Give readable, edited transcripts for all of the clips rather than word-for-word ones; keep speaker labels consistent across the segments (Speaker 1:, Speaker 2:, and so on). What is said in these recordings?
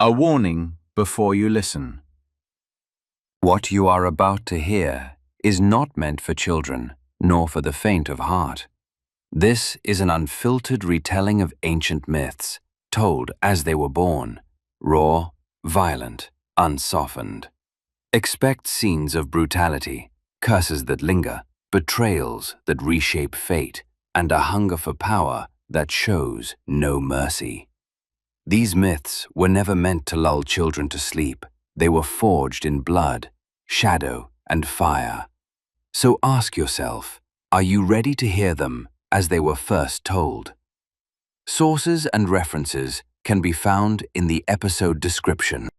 Speaker 1: A warning before you listen.
Speaker 2: What you are about to hear is not meant for children, nor for the faint of heart. This is an unfiltered retelling of ancient myths, told as they were born, raw, violent, unsoftened. Expect scenes of brutality, curses that linger, betrayals that reshape fate, and a hunger for power that shows no mercy. These myths were never meant to lull children to sleep. They were forged in blood, shadow, and fire. So ask yourself, are you ready to hear them as they were first told? Sources and references can be found in the episode description.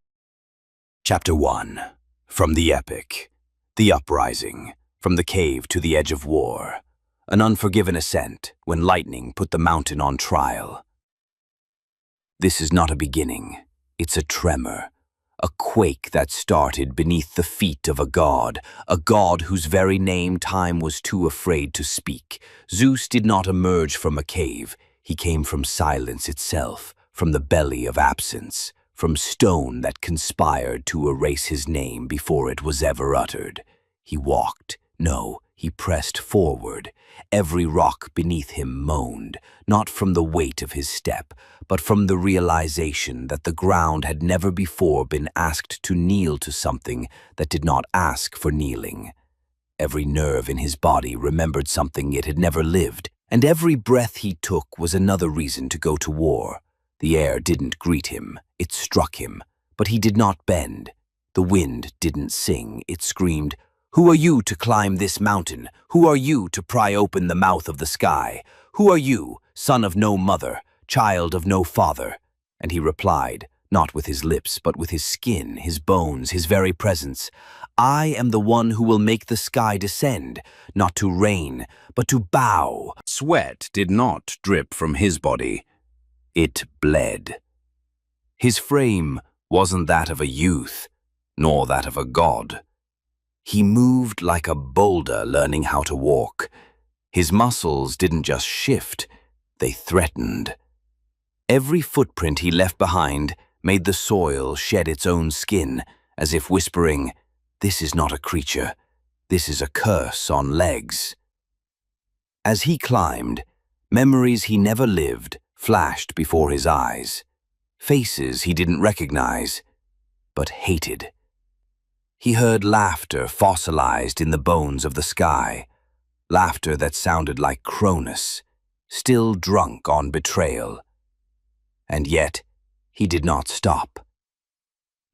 Speaker 3: Chapter 1. From the Epic, the Uprising, from the cave to the edge of war, an unforgiven ascent when lightning put the mountain on trial. This is not a beginning, it's a tremor, a quake that started beneath the feet of a god whose very name time was too afraid to speak. Zeus did not emerge from a cave, he came from silence itself, from the belly of absence, from stone that conspired to erase his name before it was ever uttered. He walked, no, he pressed forward. Every rock beneath him moaned, not from the weight of his step, but from the realization that the ground had never before been asked to kneel to something that did not ask for kneeling. Every nerve in his body remembered something it had never lived, and every breath he took was another reason to go to war. The air didn't greet him, it struck him, but he did not bend. The wind didn't sing, it screamed, "Who are you to climb this mountain? Who are you to pry open the mouth of the sky? Who are you, son of no mother, child of no father?" And he replied, not with his lips, but with his skin, his bones, his very presence, "I am the one who will make the sky descend, not to rain, but to bow."
Speaker 2: Sweat did not drip from his body. It bled. His frame wasn't that of a youth, nor that of a god. He moved like a boulder learning how to walk. His muscles didn't just shift, they threatened. Every footprint he left behind made the soil shed its own skin, as if whispering, "This is not a creature, this is a curse on legs." As he climbed, memories he never lived flashed before his eyes. Faces he didn't recognize, but hated. He heard laughter fossilized in the bones of the sky, laughter that sounded like Cronus, still drunk on betrayal. And yet, he did not stop.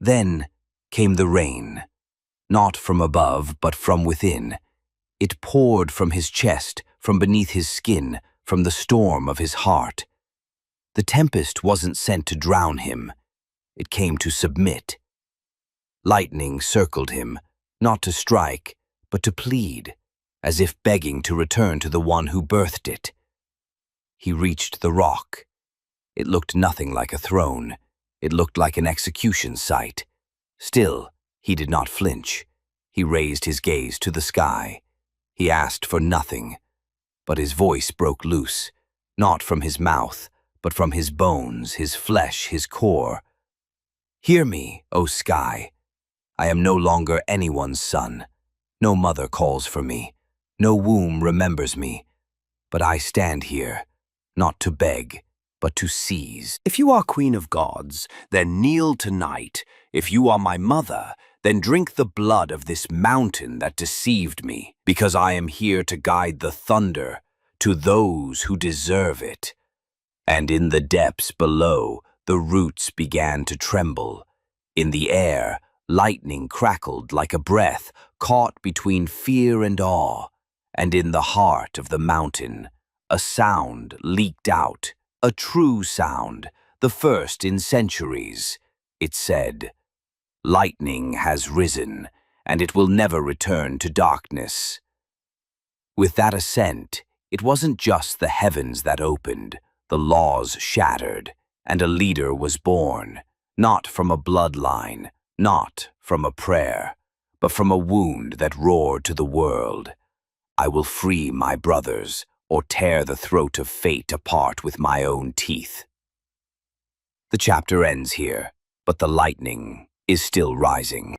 Speaker 2: Then came the rain, not from above, but from within. It poured from his chest, from beneath his skin, from the storm of his heart. The tempest wasn't sent to drown him, it came to submit. Lightning circled him, not to strike, but to plead, as if begging to return to the one who birthed it. He reached the rock. It looked nothing like a throne. It looked like an execution site. Still, he did not flinch. He raised his gaze to the sky. He asked for nothing, but his voice broke loose, not from his mouth, but from his bones, his flesh, his core. "Hear me, O sky. I am no longer anyone's son. No mother calls for me. No womb remembers me. But I stand here, not to beg, but to seize. If you are queen of gods, then kneel tonight. If you are my mother, then drink the blood of this mountain that deceived me, because I am here to guide the thunder to those who deserve it." And in the depths below, the roots began to tremble. In the air, lightning crackled like a breath caught between fear and awe. And in the heart of the mountain, a sound leaked out, a true sound, the first in centuries. It said, "Lightning has risen, and it will never return to darkness." With that ascent, it wasn't just the heavens that opened, the laws shattered, and a leader was born, not from a bloodline, not from a prayer, but from a wound that roared to the world. "I will free my brothers, or tear the throat of fate apart with my own teeth." The chapter ends here,
Speaker 3: but the lightning is still rising.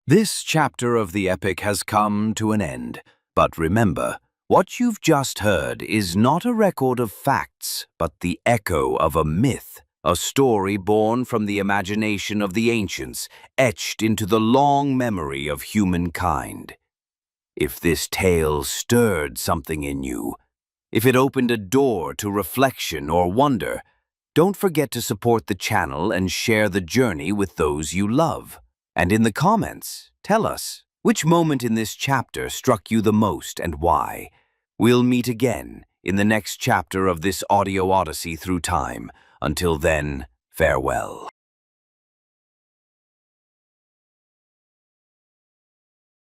Speaker 3: This chapter of the epic has come to an end, but remember, what you've just heard is not a record of facts, but the echo of a myth, a story born from the imagination of the ancients, etched into the long memory of humankind. If this tale stirred something in you, if it opened a door to reflection or wonder, don't forget to support the channel and share the journey with those you love. And in the comments, tell us, which moment in this chapter struck you the most and why? We'll meet again in the next chapter of this audio odyssey through time. Until then, farewell.